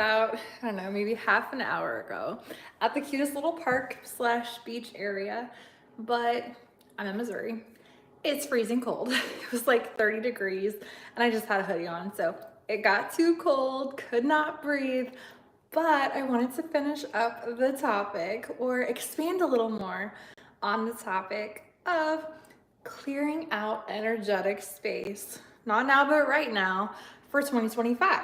about, I don't know, maybe half an hour ago at the cutest little park slash beach area, but I'm in Missouri. It's freezing cold. It was like 30 degrees and I just had a hoodie on. So it got too cold, could not breathe, but I wanted to finish up the topic or expand a little more on the topic of clearing out energetic space. Not now, but right now for 2025.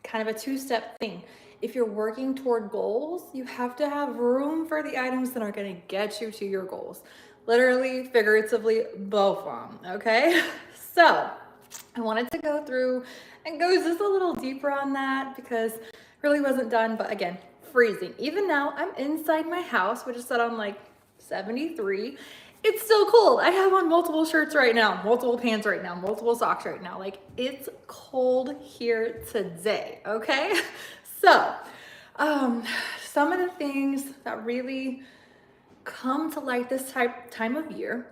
Kind of a two-step thing. If you're working toward goals, you have to have room for the items that are going to get you to your goals. Literally, figuratively, both of them, okay? So I wanted to go through and go just a little deeper on that because it really wasn't done, but again, freezing. Even now, I'm inside my house, which is set on like 73. It's still cold. I have on multiple shirts right now, multiple pants right now, multiple socks right now. Like, it's cold here today, okay? So, some of the things that really come to light this time of year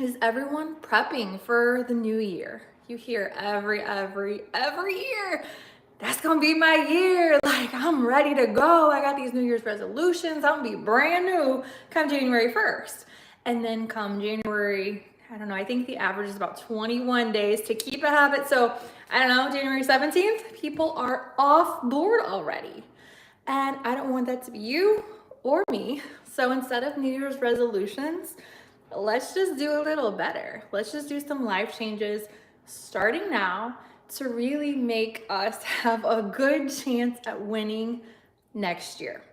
is everyone prepping for the new year. You hear every year, that's gonna be my year. Like, I'm ready to go. I got these New Year's resolutions. I'm gonna be brand new come January 1st. And then come January, I don't know, I think the average is about 21 days to keep a habit. So I don't know, January 17th, people are off board already. And I don't want that to be you or me. So instead of New Year's resolutions, let's just do a little better. Let's just do some life changes starting now to really make us have a good chance at winning next year.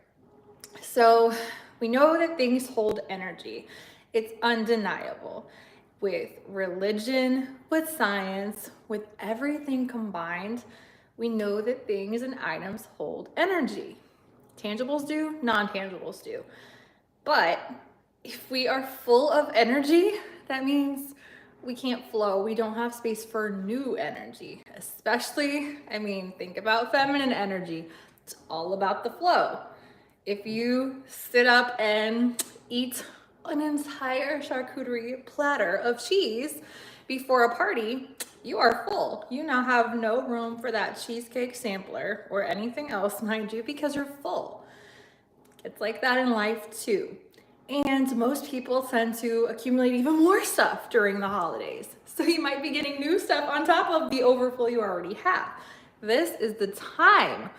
So we know that things hold energy. It's undeniable. With religion, with science, with everything combined, we know that things and items hold energy. Tangibles do, non-tangibles do. But if we are full of energy, that means we can't flow. We don't have space for new energy, especially, think about feminine energy. It's all about the flow. If you sit up and eat an entire charcuterie platter of cheese before a party, you are full. You now have no room for that cheesecake sampler or anything else, mind you, because you're full. It's like that in life too. And most people tend to accumulate even more stuff during the holidays. So you might be getting new stuff on top of the overflow you already have. This is the time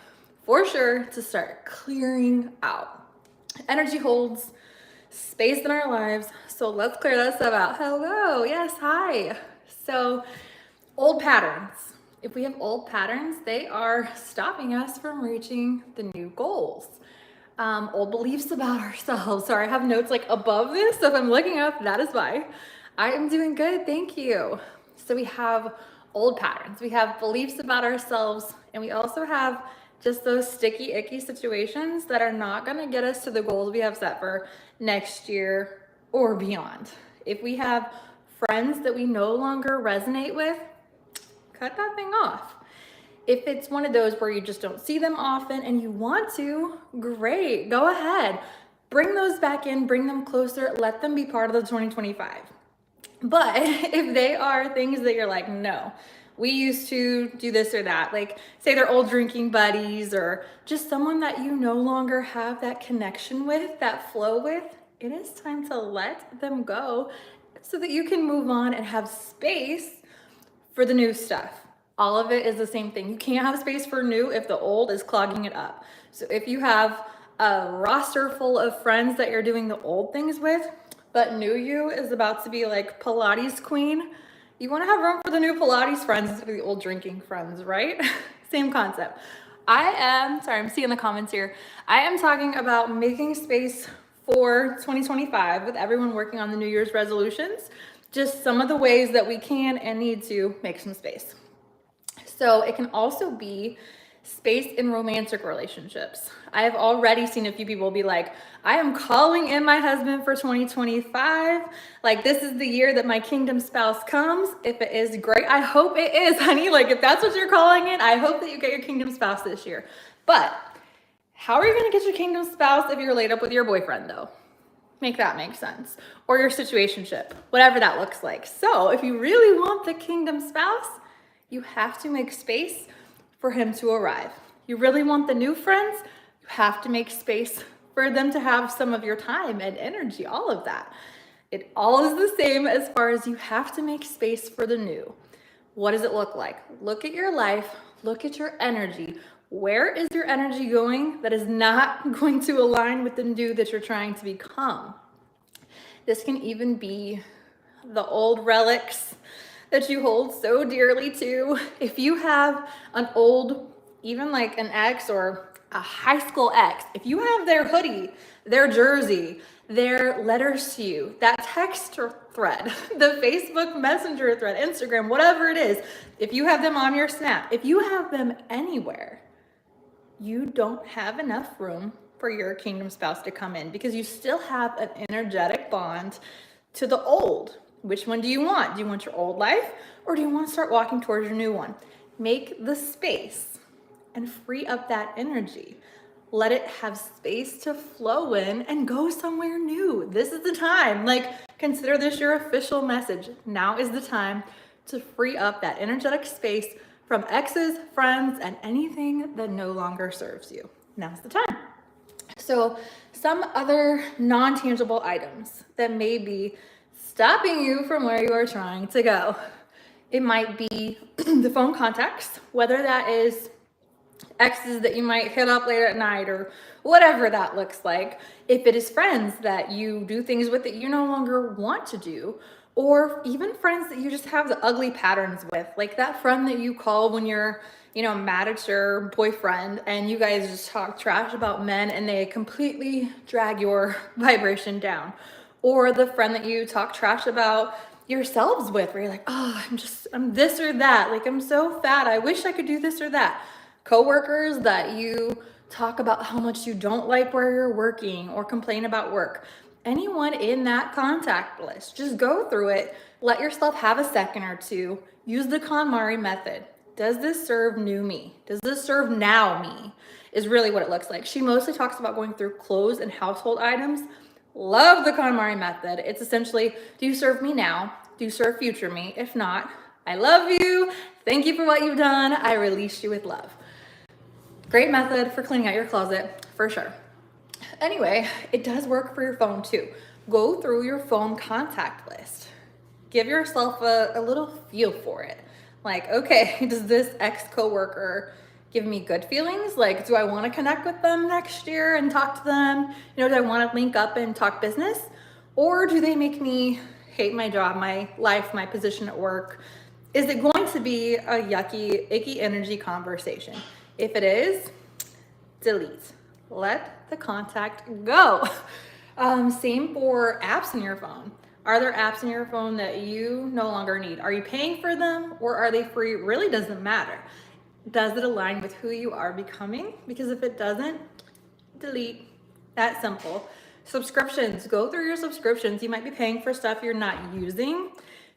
for sure to start clearing out. Energy holds space in our lives, so let's clear that stuff out. Hello, yes, hi. So old patterns. If we have old patterns, they are stopping us from reaching the new goals. Old beliefs about ourselves. Sorry, I have notes like above this, so if I'm looking up, that is why. I am doing good, thank you. So we have old patterns, we have beliefs about ourselves, and we also have just those sticky, icky situations that are not gonna get us to the goals we have set for next year or beyond. If we have friends that we no longer resonate with, cut that thing off. If it's one of those where you just don't see them often and you want to, great, go ahead. Bring those back in, bring them closer, let them be part of the 2025. But if they are things that you're like, no, we used to do this or that, like say they're old drinking buddies or just someone that you no longer have that connection with, that flow with, it is time to let them go so that you can move on and have space for the new stuff. All of it is the same thing. You can't have space for new if the old is clogging it up. So if you have a roster full of friends that you're doing the old things with, but new you is about to be like Pilates queen, you want to have room for the new Pilates friends instead of the old drinking friends, right? Same concept. I'm seeing the comments here. I am talking about making space for 2025 with everyone working on the New Year's resolutions. Just some of the ways that we can and need to make some space. So it can also be space in romantic relationships. I have already seen a few people be like, I am calling in my husband for 2025. Like, this is the year that my kingdom spouse comes. If it is, great. I hope it is, honey. Like, if that's what you're calling in, I hope that you get your kingdom spouse this year. But how are you going to get your kingdom spouse if you're laid up with your boyfriend, though? Make that make sense. Or your situationship, whatever that looks like. So if you really want the kingdom spouse, you have to make space for him to arrive. You really want the new friends? You have to make space for them to have some of your time and energy, all of that. It all is the same as far as you have to make space for the new. What does it look like? Look at your life, look at your energy. Where is your energy going that is not going to align with the new that you're trying to become? This can even be the old relics that you hold so dearly to. If you have an old, even like an ex or a high school ex, if you have their hoodie, their jersey, their letters to you, that text thread, the Facebook Messenger thread, Instagram, whatever it is, if you have them on your Snap, if you have them anywhere, you don't have enough room for your kingdom spouse to come in because you still have an energetic bond to the old. Which one do you want? Do you want your old life or do you want to start walking towards your new one? Make the space and free up that energy. Let it have space to flow in and go somewhere new. This is the time. Like, consider this your official message. Now is the time to free up that energetic space from exes, friends, and anything that no longer serves you. Now's the time. So, some other non-tangible items that may be stopping you from where you are trying to go. It might be the phone contacts, whether that is exes that you might hit up later at night or whatever that looks like. If it is friends that you do things with that you no longer want to do, or even friends that you just have the ugly patterns with, like that friend that you call when you're, mad at your boyfriend and you guys just talk trash about men and they completely drag your vibration down. Or the friend that you talk trash about yourselves with, where you're like, oh, I'm this or that. Like, I'm so fat. I wish I could do this or that. Coworkers that you talk about how much you don't like where you're working or complain about work. Anyone in that contact list, just go through it. Let yourself have a second or two. Use the KonMari method. Does this serve new me? Does this serve now me? Is really what it looks like. She mostly talks about going through clothes and household items. Love the KonMari method. It's essentially, do you serve me now? Do you serve future me? If not, I love you. Thank you for what you've done. I release you with love. Great method for cleaning out your closet, for sure. Anyway, it does work for your phone too. Go through your phone contact list. Give yourself a little feel for it. Like, okay, does this ex-coworker give me good feelings? Like, do I want to connect with them next year and talk to them? Do I want to link up and talk business? Or do they make me hate my job, my life, my position at work? Is it going to be a yucky, icky energy conversation? If it is, delete. Let the contact go. Same for apps in your phone. Are there apps in your phone that you no longer need? Are you paying for them or are they free? It really doesn't matter. Does it align with who you are becoming? Because if it doesn't, delete. That simple. Subscriptions, go through your subscriptions. You might be paying for stuff you're not using.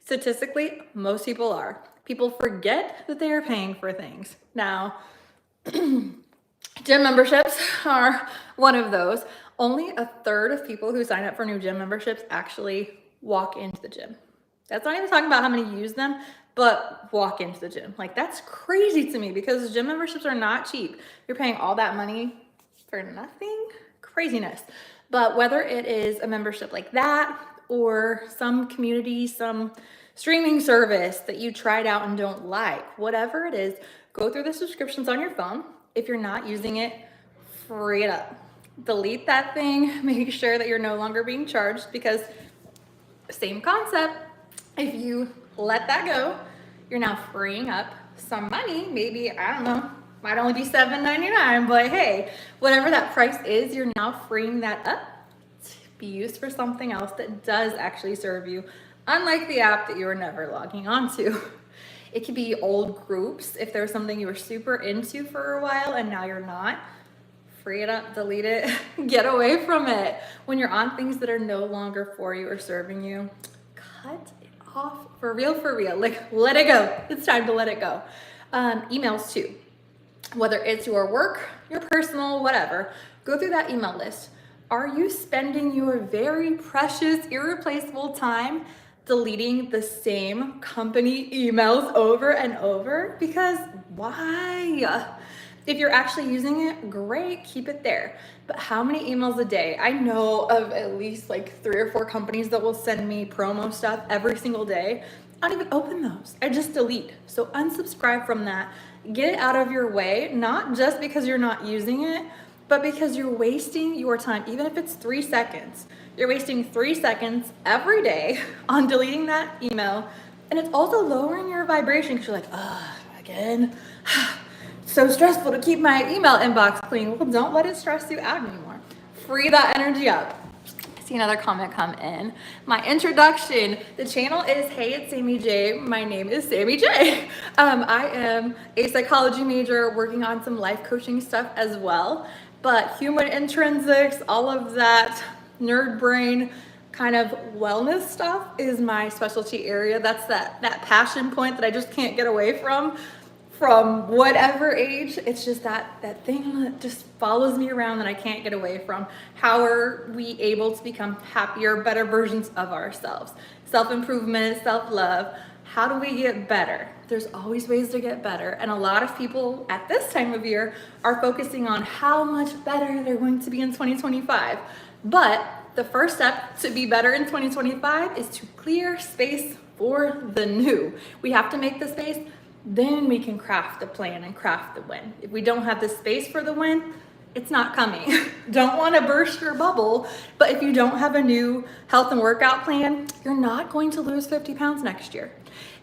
Statistically, most people are. People forget that they are paying for things. Now, gym memberships are one of those. Only a third of people who sign up for new gym memberships actually walk into the gym. That's not even talking about how many use them, but walk into the gym. Like, that's crazy to me because gym memberships are not cheap. You're paying all that money for nothing. Craziness. But whether it is a membership like that or some community, some streaming service that you tried out and don't like, whatever it is, go through the subscriptions on your phone. If you're not using it, free it up. Delete that thing. Make sure that you're no longer being charged because same concept. If you let that go, you're now freeing up some money. Maybe, I don't know, might only be $7.99, but hey, whatever that price is, you're now freeing that up to be used for something else that does actually serve you, unlike the app that you were never logging onto. It could be old groups. If there's something you were super into for a while and now you're not, free it up, delete it, get away from it. When you're on things that are no longer for you or serving you, cut it off for real, like let it go. It's time to let it go. Emails too, whether it's your work, your personal, whatever, go through that email list. Are you spending your very precious, irreplaceable time deleting the same company emails over and over? Because why? If you're actually using it, great, keep it there. But how many emails a day? I know of at least like 3 or 4 companies that will send me promo stuff every single day. I don't even open those. I just delete. So unsubscribe from that. Get it out of your way, not just because you're not using it, but because you're wasting your time. Even if it's 3 seconds, you're wasting 3 seconds every day on deleting that email. And it's also lowering your vibration because you're like, again. So stressful to keep my email inbox clean. Well, don't let it stress you out anymore. Free that energy up. I see another comment come in. My introduction, the channel is Hey, it's Sammy J. My name is Sammy J. I am a psychology major working on some life coaching stuff as well. But human intrinsics, all of that nerd brain kind of wellness stuff is my specialty area. That's that passion point that I just can't get away from whatever age. It's just that thing that just follows me around that I can't get away from. How are we able to become happier, better versions of ourselves? Self-improvement, self-love. How do we get better? There's always ways to get better. And a lot of people at this time of year are focusing on how much better they're going to be in 2025. But the first step to be better in 2025 is to clear space for the new. We have to make the space, then we can craft the plan and craft the win. If we don't have the space for the win, it's not coming. Don't want to burst your bubble, but if you don't have a new health and workout plan, you're not going to lose 50 pounds next year.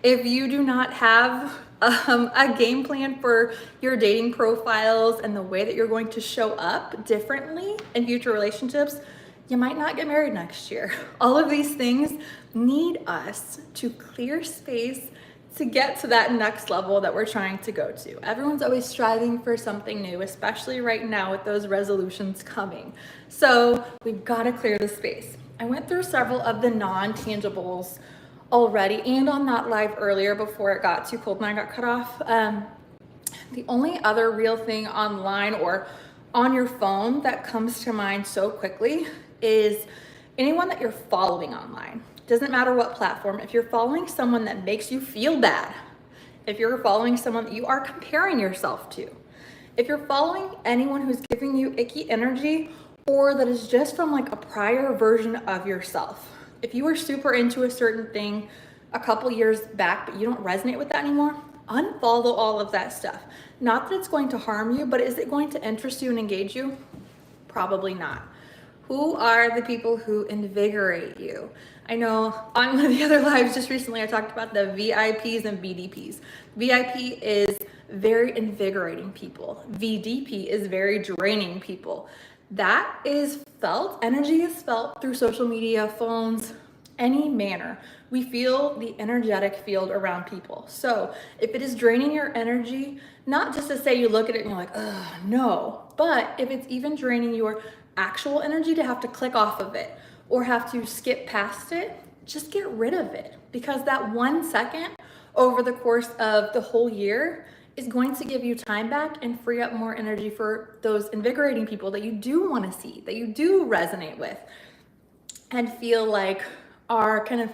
If you do not have a game plan for your dating profiles and the way that you're going to show up differently in future relationships, you might not get married next year. All of these things need us to clear space to get to that next level that we're trying to go to. Everyone's always striving for something new, especially right now with those resolutions coming. So we've got to clear the space. I went through several of the non-tangibles already and on that live earlier before it got too cold and I got cut off. The only other real thing online or on your phone that comes to mind so quickly is anyone that you're following online. Doesn't matter what platform. If you're following someone that makes you feel bad, if you're following someone that you are comparing yourself to, if you're following anyone who's giving you icky energy or that is just from like a prior version of yourself, if you were super into a certain thing a couple years back, but you don't resonate with that anymore, unfollow all of that stuff. Not that it's going to harm you, but is it going to interest you and engage you? Probably not. Who are the people who invigorate you? I know on one of the other lives just recently, I talked about the VIPs and VDPs. VIP is very invigorating people. VDP is very draining people. That is felt, energy is felt through social media, phones, any manner. We feel the energetic field around people. So if it is draining your energy, not just to say you look at it and you're like, ugh, no, but if it's even draining your actual energy to have to click off of it or have to skip past it, just get rid of it, because that 1 second over the course of the whole year is going to give you time back and free up more energy for those invigorating people that you do want to see, that you do resonate with and feel like are kind of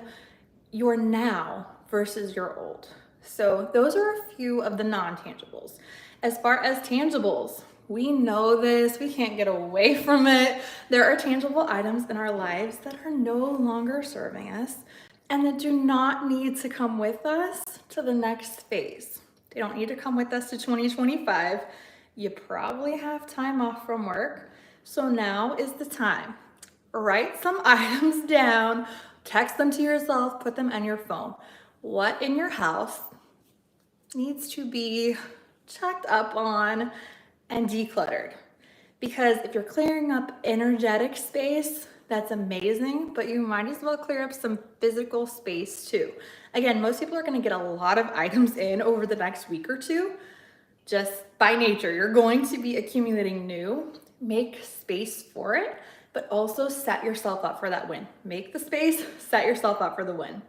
your now versus your old. So those are a few of the non-tangibles. As far as tangibles, we know this, we can't get away from it. There are tangible items in our lives that are no longer serving us and that do not need to come with us to the next phase. They don't need to come with us to 2025. You probably have time off from work. So now is the time. Write some items down, text them to yourself, put them on your phone. What in your house needs to be checked up on and decluttered? Because if you're clearing up energetic space, that's amazing, but you might as well clear up some physical space too. Again, most people are going to get a lot of items in over the next week or two. Just by nature, you're going to be accumulating new. Make space for it, but also set yourself up for that win. Make the space, set yourself up for the win.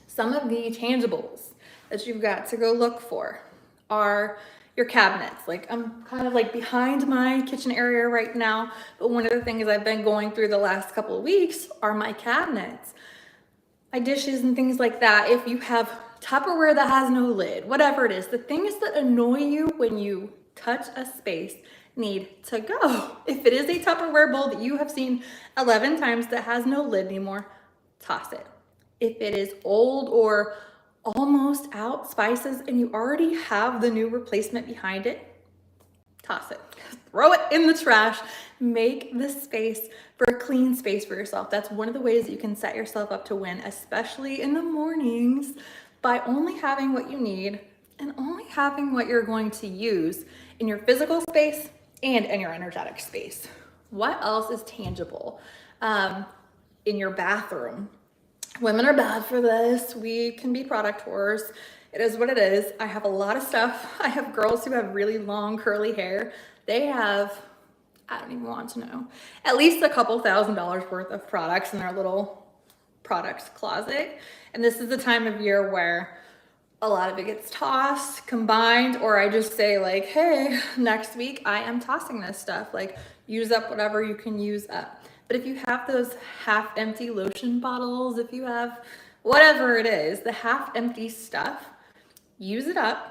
Some of the tangibles that you've got to go look for are your cabinets. Like, I'm kind of like behind my kitchen area right now, but one of the things I've been going through the last couple of weeks are my cabinets, my dishes and things like that. If you have Tupperware that has no lid, whatever it is, the things that annoy you when you touch a space need to go. If it is a Tupperware bowl that you have seen 11 times that has no lid anymore, toss it. If it is old or almost out spices and you already have the new replacement behind it, toss it. Throw it in the trash. Make the space for a clean space for yourself. That's one of the ways that you can set yourself up to win, especially in the mornings, by only having what you need and only having what you're going to use in your physical space and in your energetic space. What else is tangible? In your bathroom. Women are bad for this. We can be product whores. It is what it is. I have a lot of stuff. I have girls who have really long curly hair. They have, I don't even want to know, at least a couple $1,000s worth of products in their little products closet. And this is the time of year where a lot of it gets tossed, combined, or I just say like, hey, next week I am tossing this stuff. Like, use up whatever you can use up. But if you have those half empty lotion bottles, if you have whatever it is, the half empty stuff, use it up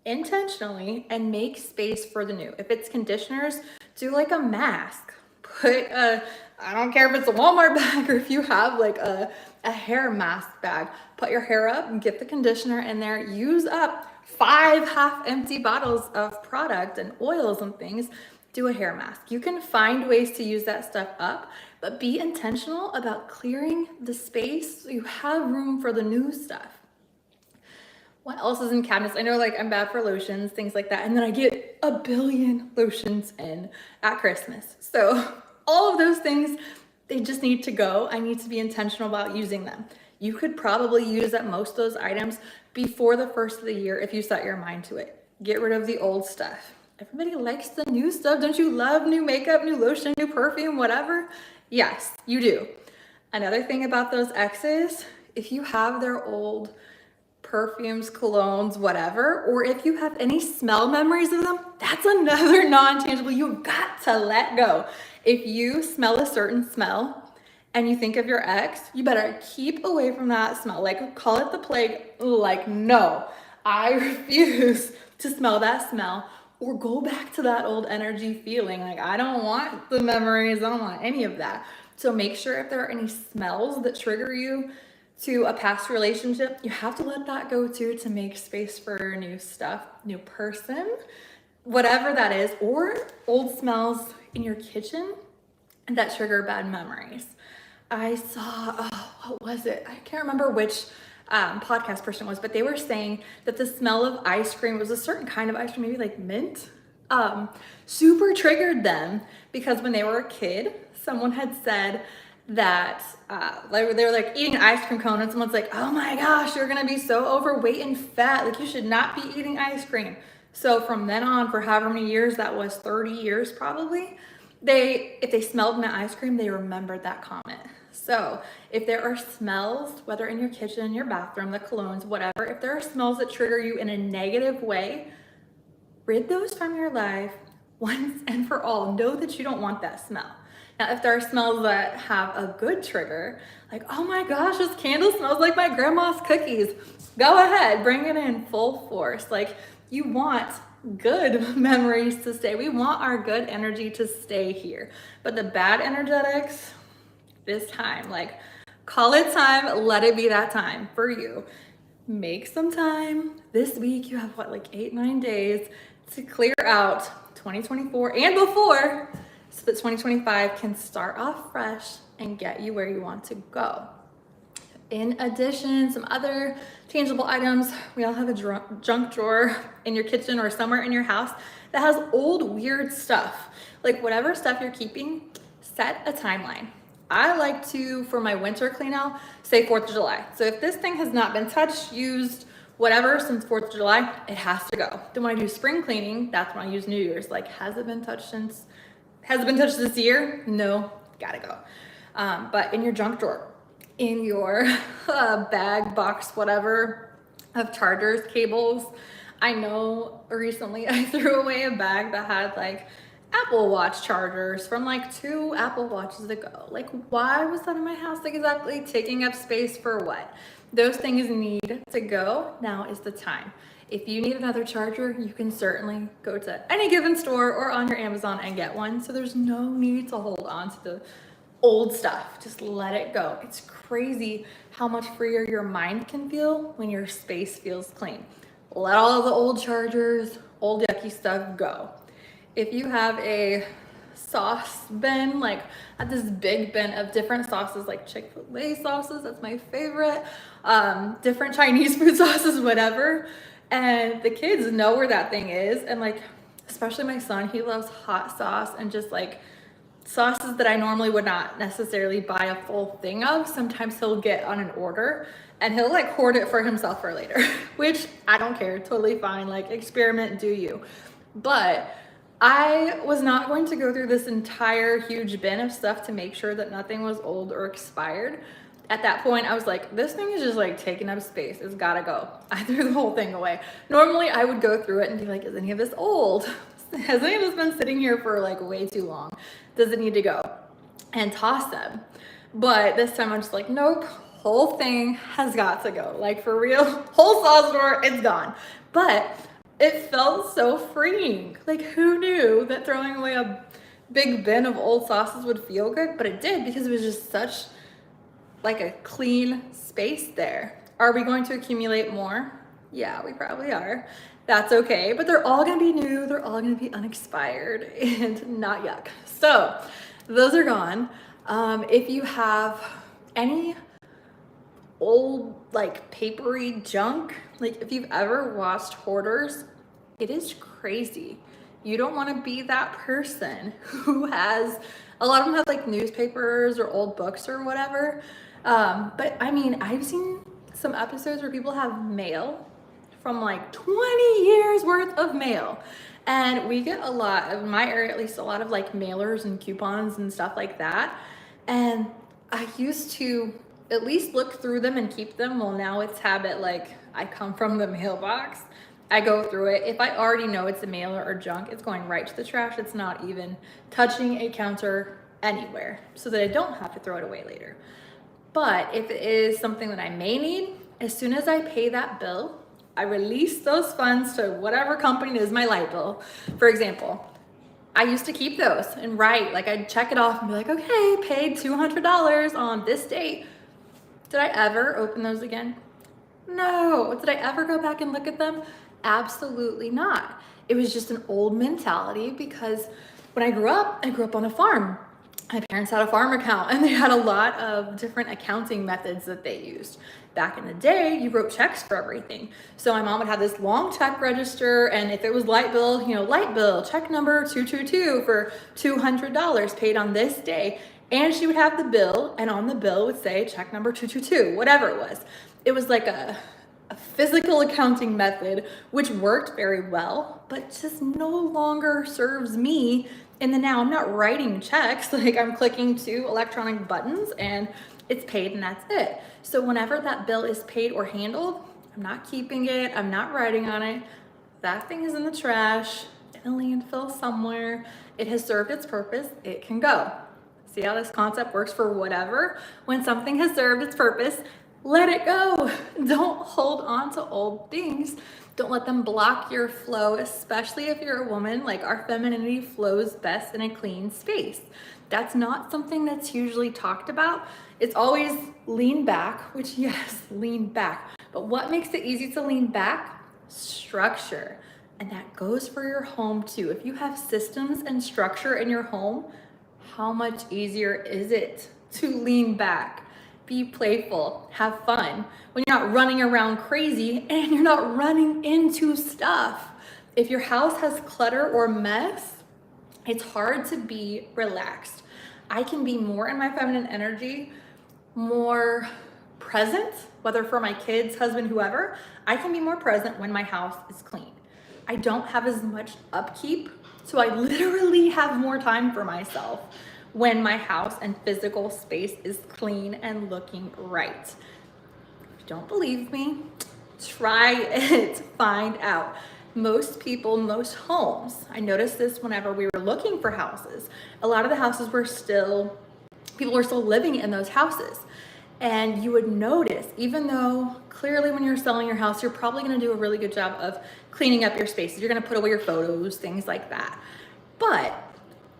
intentionally and make space for the new. If it's conditioners, do like a mask. Put a, I don't care if it's a Walmart bag or if you have like a hair mask bag, put your hair up and get the conditioner in there. Use up 5 half empty bottles of product and oils and things. Do a hair mask. You can find ways to use that stuff up, but be intentional about clearing the space so you have room for the new stuff. What else is in cabinets? I know like I'm bad for lotions, things like that. And then I get a billion lotions in at Christmas. So all of those things, they just need to go. I need to be intentional about using them. You could probably use up most of those items before the first of the year if you set your mind to it. Get rid of the old stuff. Everybody likes the new stuff. Don't you love new makeup, new lotion, new perfume, whatever? Yes, you do. Another thing about those exes, if you have their old perfumes, colognes, whatever, or if you have any smell memories of them, that's another non-tangible you've got to let go. If you smell a certain smell and you think of your ex, you better keep away from that smell. Like, call it the plague. Like, no, I refuse to smell that smell or go back to that old energy feeling. Like, I don't want the memories. I don't want any of that. So make sure if there are any smells that trigger you to a past relationship, you have to let that go too, to make space for new stuff, new person, whatever that is, or old smells in your kitchen that trigger bad memories. I saw, what was it? I can't remember which podcast person it was, but they were saying that the smell of ice cream was a certain kind of ice cream, maybe like mint, super triggered them because when they were a kid, someone had said that like they were like eating an ice cream cone and someone's like, oh my gosh, you're gonna be so overweight and fat, like you should not be eating ice cream. So from then on, for however many years, that was 30 years probably, if they smelled mint ice cream, they remembered that comment. So if there are smells, whether in your kitchen, your bathroom, the colognes, whatever, if there are smells that trigger you in a negative way, rid those from your life once and for all. Know that you don't want that smell. Now, if there are smells that have a good trigger, like, oh my gosh, this candle smells like my grandma's cookies, go ahead, bring it in full force. Like, you want good memories to stay. We want our good energy to stay here. But the bad energetics, this time, like, call it time, let it be that time for you. Make some time. This week, you have what, like 8-9 days to clear out 2024 and before, so that 2025 can start off fresh and get you where you want to go. In addition, some other tangible items, we all have a junk drawer in your kitchen or somewhere in your house that has old weird stuff. Like, whatever stuff you're keeping, set a timeline. I like to, for my winter clean out, say 4th of July. So if this thing has not been touched, used, whatever, since 4th of July, it has to go. Then when I do spring cleaning, that's when I use New Year's. Like, has it been touched this year? No, gotta go. But in your junk drawer, in your bag, box, whatever, of chargers, cables. I know recently I threw away a bag that had like Apple Watch chargers from like 2 Apple Watches ago. Like, why was that in my house? Like, exactly taking up space for what? Those things need to go. Now is the time. If you need another charger, you can certainly go to any given store or on your Amazon and get one. So there's no need to hold on to the old stuff. Just let it go. It's crazy how much freer your mind can feel when your space feels clean. Let all of the old chargers, old yucky stuff go. If you have a sauce bin, like I have this big bin of different sauces, like Chick-fil-A sauces, that's my favorite, different Chinese food sauces, whatever. And the kids know where that thing is. And like, especially my son, he loves hot sauce and just like sauces that I normally would not necessarily buy a full thing of. Sometimes he'll get on an order and he'll like hoard it for himself for later, which I don't care, totally fine. Like experiment, do you. But I was not going to go through this entire huge bin of stuff to make sure that nothing was old or expired. At that point, I was like, this thing is just like taking up space. It's gotta go. I threw the whole thing away. Normally, I would go through it and be like, is any of this old? Has any of this been sitting here for like way too long? Does it need to go? And toss them. But this time I'm just like, nope, whole thing has got to go. Like for real, whole sauce drawer, it's gone. But it felt so freeing. Like who knew that throwing away a big bin of old sauces would feel good? But it did, because it was just such like a clean space there. Are we going to accumulate more? Yeah, we probably are. That's okay, but they're all gonna be new, they're all gonna be unexpired and not yuck. So those are gone. If you have any old like papery junk, like if you've ever watched Hoarders, it is crazy. You don't want to be that person who has, a lot of them have like newspapers or old books or whatever. But I mean, I've seen some episodes where people have mail from like 20 years worth of mail. And we get a lot, in my area at least, a lot of like mailers and coupons and stuff like that. And I used to at least look through them and keep them. Well, now it's habit, like I come from the mailbox. I go through it. If I already know it's a mailer or junk, it's going right to the trash. It's not even touching a counter anywhere, so that I don't have to throw it away later. But if it is something that I may need, as soon as I pay that bill, I release those funds to whatever company is my light bill. For example, I used to keep those and write, like I'd check it off and be like, okay, paid $200 on this date. Did I ever open those again? No. Did I ever go back and look at them? Absolutely not. It was just an old mentality, because when I grew up on a farm. My parents had a farm account and they had a lot of different accounting methods that they used. Back in the day, you wrote checks for everything. So my mom would have this long check register, and if it was light bill, you know, light bill, check number 222 for $200 paid on this day. And she would have the bill, and on the bill would say check number 222, whatever it was. It was like a physical accounting method, which worked very well, but just no longer serves me in the now. I'm not writing checks, like I'm clicking 2 electronic buttons and it's paid and that's it. So whenever that bill is paid or handled, I'm not keeping it, I'm not writing on it. That thing is in the trash, in a landfill somewhere. It has served its purpose, it can go. See how this concept works for whatever? When something has served its purpose, let it go. Don't hold on to old things. Don't let them block your flow, especially if you're a woman. Like, our femininity flows best in a clean space. That's not something that's usually talked about. It's always lean back, which yes, lean back. But what makes it easy to lean back? Structure. And that goes for your home too. If you have systems and structure in your home, how much easier is it to lean back? Be playful, have fun, when you're not running around crazy and you're not running into stuff. If your house has clutter or mess, it's hard to be relaxed. I can be more in my feminine energy, more present, whether for my kids, husband, whoever. I can be more present when my house is clean. I don't have as much upkeep, so I literally have more time for myself when my house and physical space is clean and looking right. If you don't believe me, try it, find out. Most people, most homes, I noticed this whenever we were looking for houses, a lot of the houses were still, people were still living in those houses. And you would notice, even though clearly when you're selling your house, you're probably gonna do a really good job of cleaning up your spaces. You're gonna put away your photos, things like that. But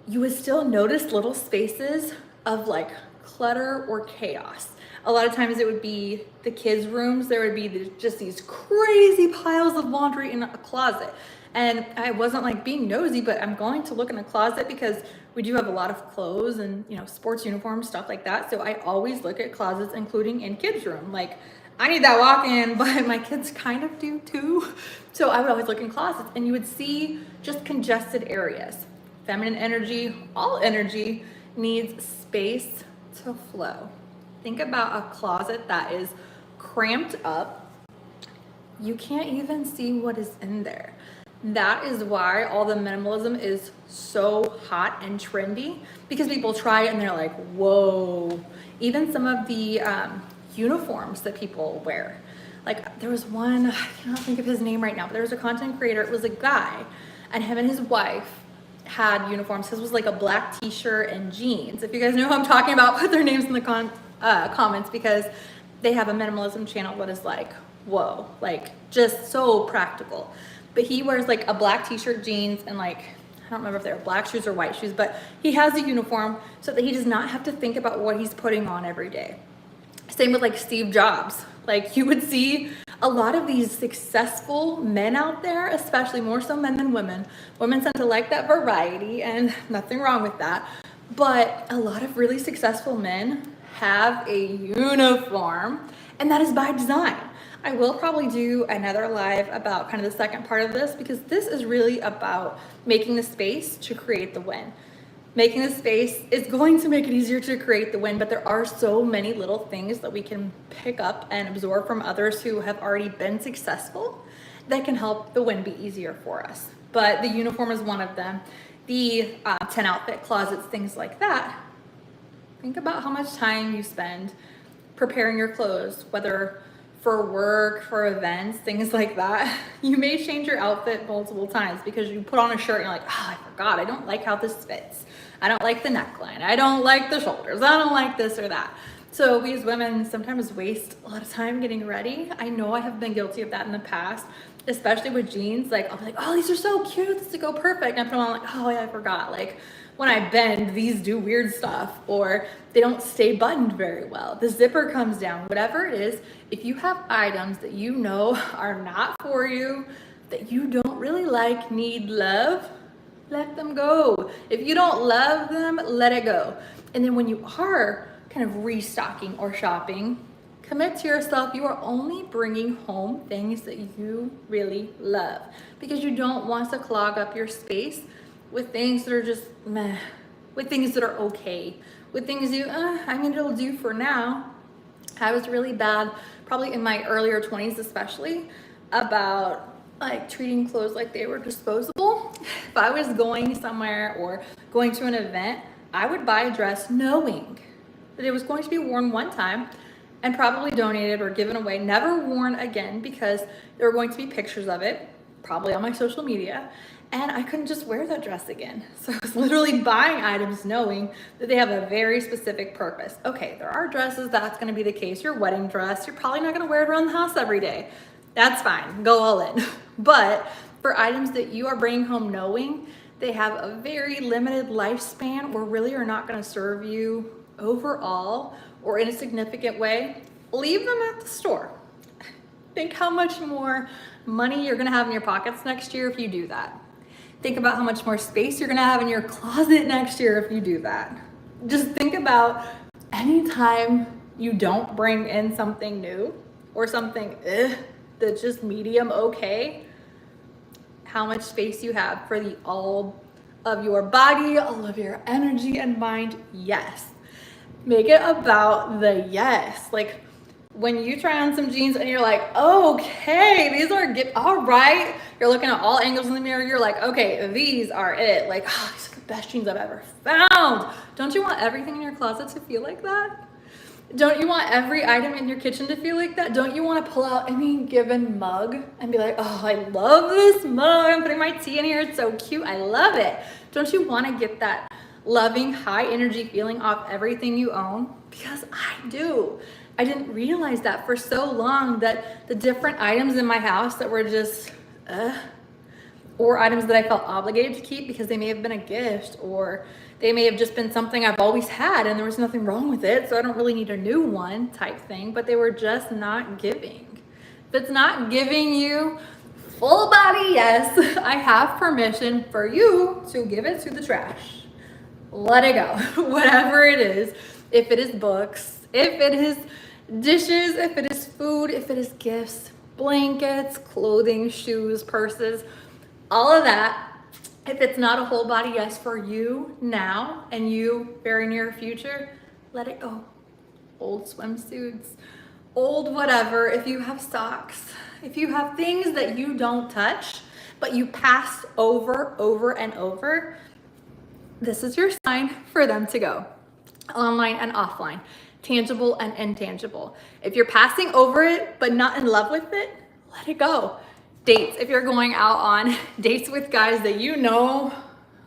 you would still notice little spaces of like clutter or chaos. A lot of times it would be the kids' rooms. There would be just these crazy piles of laundry in a closet. And I wasn't like being nosy, but I'm going to look in a closet because we do have a lot of clothes and, you know, sports uniforms, stuff like that. So I always look at closets, including in kids' room. Like, I need that walk-in, but my kids kind of do too. So I would always look in closets and you would see just congested areas. Feminine energy, all energy needs space to flow. Think about a closet that is cramped up. You can't even see what is in there. That is why all the minimalism is so hot and trendy, because people try it and they're like, whoa. Even some of the uniforms that people wear. Like there was one, I cannot think of his name right now, but there was a content creator, it was a guy, and him and his wife had uniforms. His was like a black t-shirt and jeans. If you guys know who I'm talking about, put their names in the comments, because they have a minimalism channel that is like, whoa, like just so practical. But he wears like a black t-shirt, jeans, and like, I don't remember if they were black shoes or white shoes, but he has a uniform so that he does not have to think about what he's putting on every day. Same with like Steve Jobs. Like you would see a lot of these successful men out there, especially more so men than women. Women tend to like that variety, and nothing wrong with that. But a lot of really successful men have a uniform, and that is by design. I will probably do another live about kind of the second part of this, because this is really about making the space to create the win. Making the space is going to make it easier to create the win, but there are so many little things that we can pick up and absorb from others who have already been successful that can help the win be easier for us. But the uniform is one of them. The 10 outfit closets, things like that. Think about how much time you spend preparing your clothes, whether for work, for events, things like that. You may change your outfit multiple times because you put on a shirt and you're like, oh, I forgot, I don't like how this fits. I don't like the neckline. I don't like the shoulders. I don't like this or that. So we as women sometimes waste a lot of time getting ready. I know I have been guilty of that in the past, especially with jeans. Like I'll be like, oh, these are so cute, this would go perfect. And I put them on like, oh yeah, I forgot. Like when I bend, these do weird stuff, or they don't stay buttoned very well. The zipper comes down, whatever it is. If you have items that you know are not for you, that you don't really like, need love, let them go. If you don't love them, let it go. And then when you are kind of restocking or shopping, commit to yourself. You are only bringing home things that you really love, because you don't want to clog up your space with things that are just meh, with things that are okay, with things you, I mean, it'll do for now. I was really bad, probably in my earlier 20s especially, about like treating clothes like they were disposable. If I was going somewhere or going to an event, I would buy a dress knowing that it was going to be worn one time and probably donated or given away, never worn again, because there were going to be pictures of it, probably on my social media, and I couldn't just wear that dress again. So I was literally buying items knowing that they have a very specific purpose. Okay, there are dresses that's gonna be the case. Your wedding dress, you're probably not gonna wear it around the house every day. That's fine, go all in. But for items that you are bringing home knowing they have a very limited lifespan or really are not gonna serve you overall or in a significant way, leave them at the store. Think how much more money you're gonna have in your pockets next year if you do that. Think about how much more space you're gonna have in your closet next year if you do that. Just think about anytime you don't bring in something new or something that's just medium okay, how much space you have for the all of your body, all of your energy and mind. Yes. Make it about the yes. Like when you try on some jeans and you're like, okay, these are all right. You're looking at all angles in the mirror. You're like, okay, these are it. Like, oh, these are the best jeans I've ever found. Don't you want everything in your closet to feel like that? Don't you want every item in your kitchen to feel like that? Don't you want to pull out any given mug and be like, oh, I love this mug. I'm putting my tea in here. It's so cute. I love it. Don't you want to get that loving, high energy feeling off everything you own? Because I do. I didn't realize that for so long, that the different items in my house that were just, or items that I felt obligated to keep because they may have been a gift, or they may have just been something I've always had and there was nothing wrong with it, so I don't really need a new one type thing, but they were just not giving. If it's not giving you full body yes, I have permission for you to give it to the trash. Let it go. Whatever it is, if it is books, if it is dishes, if it is food, if it is gifts, blankets, clothing, shoes, purses, all of that, if it's not a whole body yes for you now and you very near future, let it go. Old swimsuits, old whatever, if you have socks, if you have things that you don't touch, but you pass over and over, this is your sign for them to go. Online and offline, tangible and intangible. If you're passing over it, but not in love with it, let it go. Dates, if you're going out on dates with guys that you know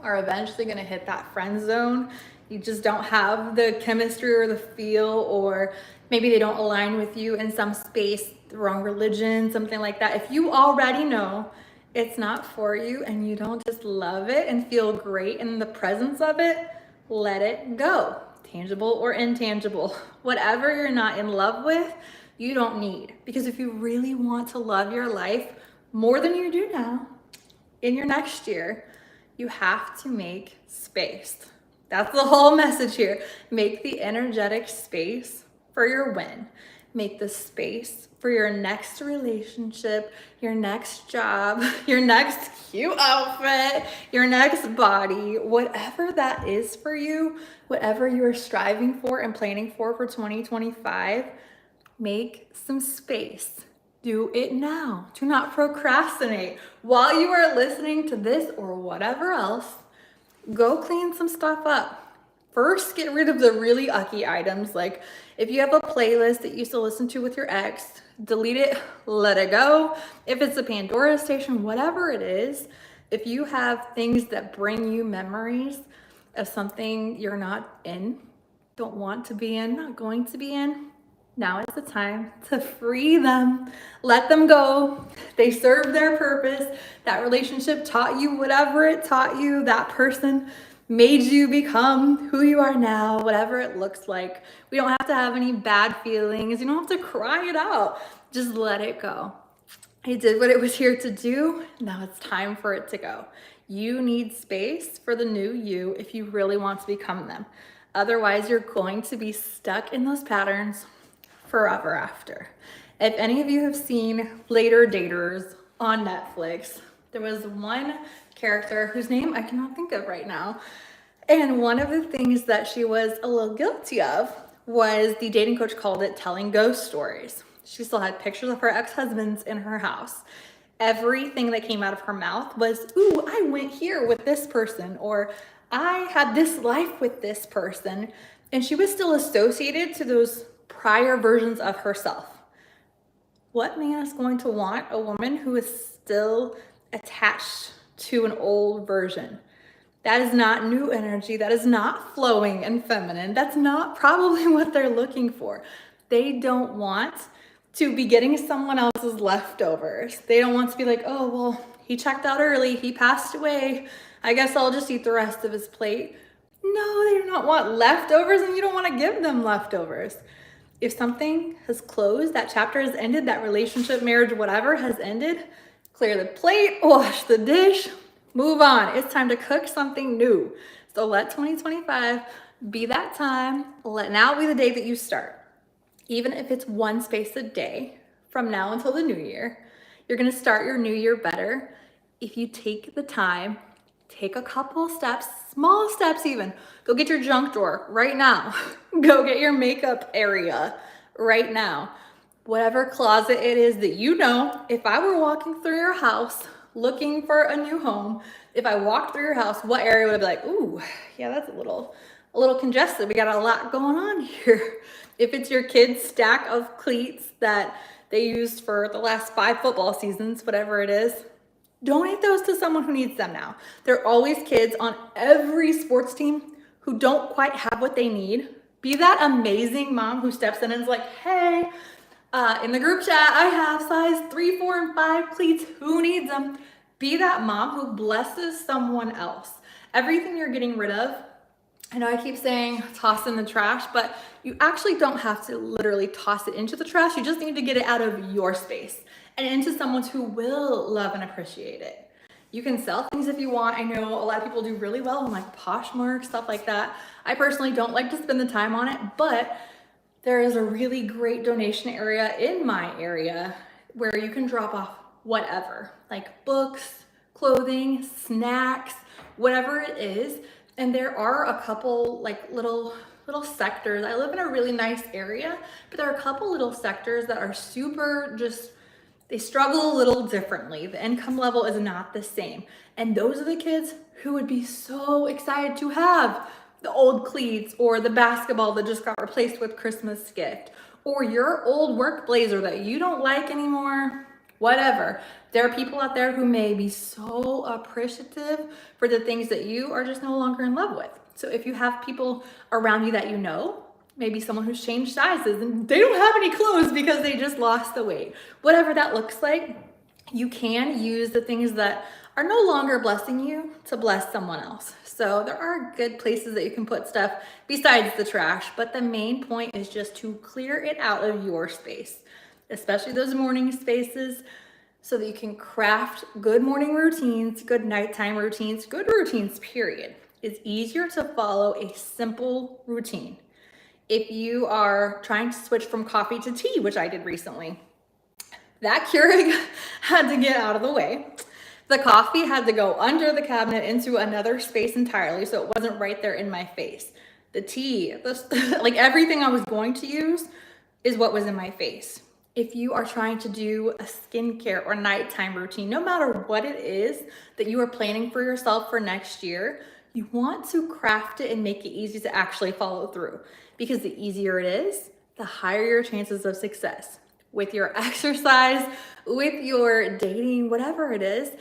are eventually gonna hit that friend zone, you just don't have the chemistry or the feel, or maybe they don't align with you in some space, the wrong religion, something like that. If you already know it's not for you and you don't just love it and feel great in the presence of it, let it go. Tangible or intangible, whatever you're not in love with, you don't need. Because if you really want to love your life more than you do now in your next year, you have to make space. That's the whole message here. Make the energetic space for your win. Make the space for your next relationship, your next job, your next cute outfit, your next body, whatever that is for you, whatever you're striving for and planning for 2025, make some space. Do it now. Do not procrastinate. While you are listening to this or whatever else, go clean some stuff up. First, get rid of the really ucky items. Like if you have a playlist that you used to listen to with your ex, delete it, let it go. If it's a Pandora station, whatever it is, if you have things that bring you memories of something you're not in, don't want to be in, not going to be in, now is the time to free them. Let them go. They serve their purpose. That relationship taught you whatever it taught you. That person made you become who you are now, whatever it looks like. We don't have to have any bad feelings. You don't have to cry it out. Just let it go. It did what it was here to do. Now it's time for it to go. You need space for the new you if you really want to become them. Otherwise, you're going to be stuck in those patterns forever after. If any of you have seen Later Daters on Netflix, there was one character whose name I cannot think of right now. And one of the things that she was a little guilty of was, the dating coach called it, telling ghost stories. She still had pictures of her ex-husbands in her house. Everything that came out of her mouth was, ooh, I went here with this person, or I had this life with this person. And she was still associated to those prior versions of herself. What man is going to want a woman who is still attached to an old version? That is not new energy. That is not flowing and feminine. That's not probably what they're looking for. They don't want to be getting someone else's leftovers. They don't want to be like, oh, well, he checked out early. He passed away. I guess I'll just eat the rest of his plate. No, they do not want leftovers, and you don't want to give them leftovers. If something has closed, that chapter has ended, that relationship, marriage, whatever has ended, clear the plate, wash the dish, move on. It's time to cook something new. So let 2025 be that time. Let now be the day that you start. Even if it's one space a day from now until the new year, you're going to start your new year better if you take the time, take a couple steps, small steps even. Go get your junk drawer right now. Go get your makeup area right now. Whatever closet it is that you know, if I were walking through your house looking for a new home, if I walked through your house, what area would I be like, ooh, yeah, that's a little congested. We got a lot going on here. If it's your kid's stack of cleats that they used for the last 5 football seasons, whatever it is, donate those to someone who needs them now. There are always kids on every sports team who don't quite have what they need Be that amazing mom who steps in and is like, hey, in the group chat, I have size 3, 4, and 5 cleats. Who needs them? Be that mom who blesses someone else. Everything you're getting rid of, I know I keep saying toss in the trash, but you actually don't have to literally toss it into the trash. You just need to get it out of your space and into someone who will love and appreciate it. You can sell things if you want. I know a lot of people do really well on like Poshmark, stuff like that. I personally don't like to spend the time on it, but there is a really great donation area in my area where you can drop off whatever, like books, clothing, snacks, whatever it is. And there are a couple like little sectors. I live in a really nice area, but there are a couple little sectors that are super just, they struggle a little differently. The income level is not the same. And those are the kids who would be so excited to have the old cleats or the basketball that just got replaced with Christmas gift, or your old work blazer that you don't like anymore, whatever. There are people out there who may be so appreciative for the things that you are just no longer in love with. So if you have people around you that you know, maybe someone who's changed sizes and they don't have any clothes because they just lost the weight, whatever that looks like, you can use the things that are no longer blessing you to bless someone else. So there are good places that you can put stuff besides the trash, but the main point is just to clear it out of your space, especially those morning spaces, so that you can craft good morning routines, good nighttime routines, good routines, period. It's easier to follow a simple routine. If you are trying to switch from coffee to tea, which I did recently, that Keurig had to get out of the way. The coffee had to go under the cabinet into another space entirely, so it wasn't right there in my face. The tea, like everything I was going to use is what was in my face. If you are trying to do a skincare or nighttime routine, no matter what it is that you are planning for yourself for next year, you want to craft it and make it easy to actually follow through. Because the easier it is, the higher your chances of success. With your exercise, with your dating, whatever it is,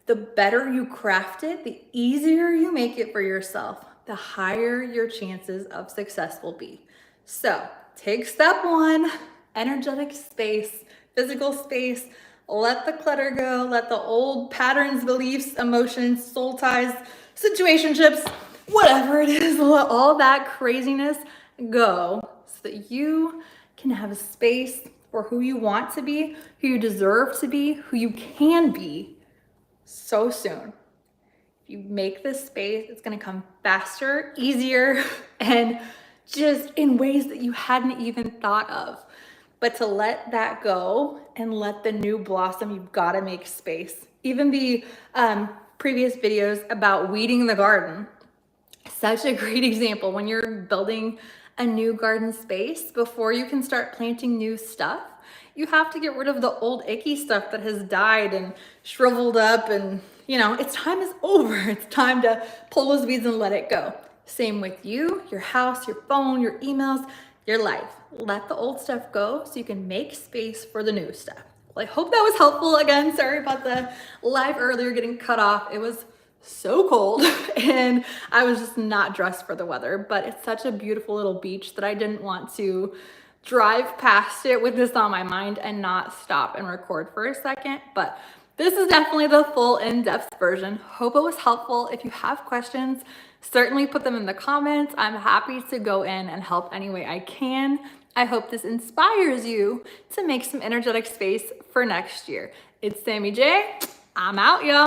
the better you craft it, the easier you make it for yourself, the higher your chances of success will be. So take step 1, energetic space, physical space. Let the clutter go, let the old patterns, beliefs, emotions, soul ties, situationships, whatever it is, let all that craziness go so that you can have a space for who you want to be, who you deserve to be, who you can be so soon. If you make this space, it's gonna come faster, easier, and just in ways that you hadn't even thought of. But to let that go and let the new blossom, you've gotta make space. Even the previous videos about weeding the garden, such a great example. When you're building a new garden space, before you can start planting new stuff, you have to get rid of the old icky stuff that has died and shriveled up, and its time is over. It's time to pull those weeds and let it go. Same with you, your house, your phone, your emails, your life. Let the old stuff go so you can make space for the new stuff. Well, I hope that was helpful. Again, sorry about the live earlier getting cut off. It was so cold and I was just not dressed for the weather, but it's such a beautiful little beach that I didn't want to drive past it with this on my mind and not stop and record for a second. But this is definitely the full in-depth version. Hope it was helpful. If you have questions, certainly put them in the comments. I'm happy to go in and help any way I can. I hope this inspires you to make some energetic space for next year. It's Sammy J. I'm out, y'all.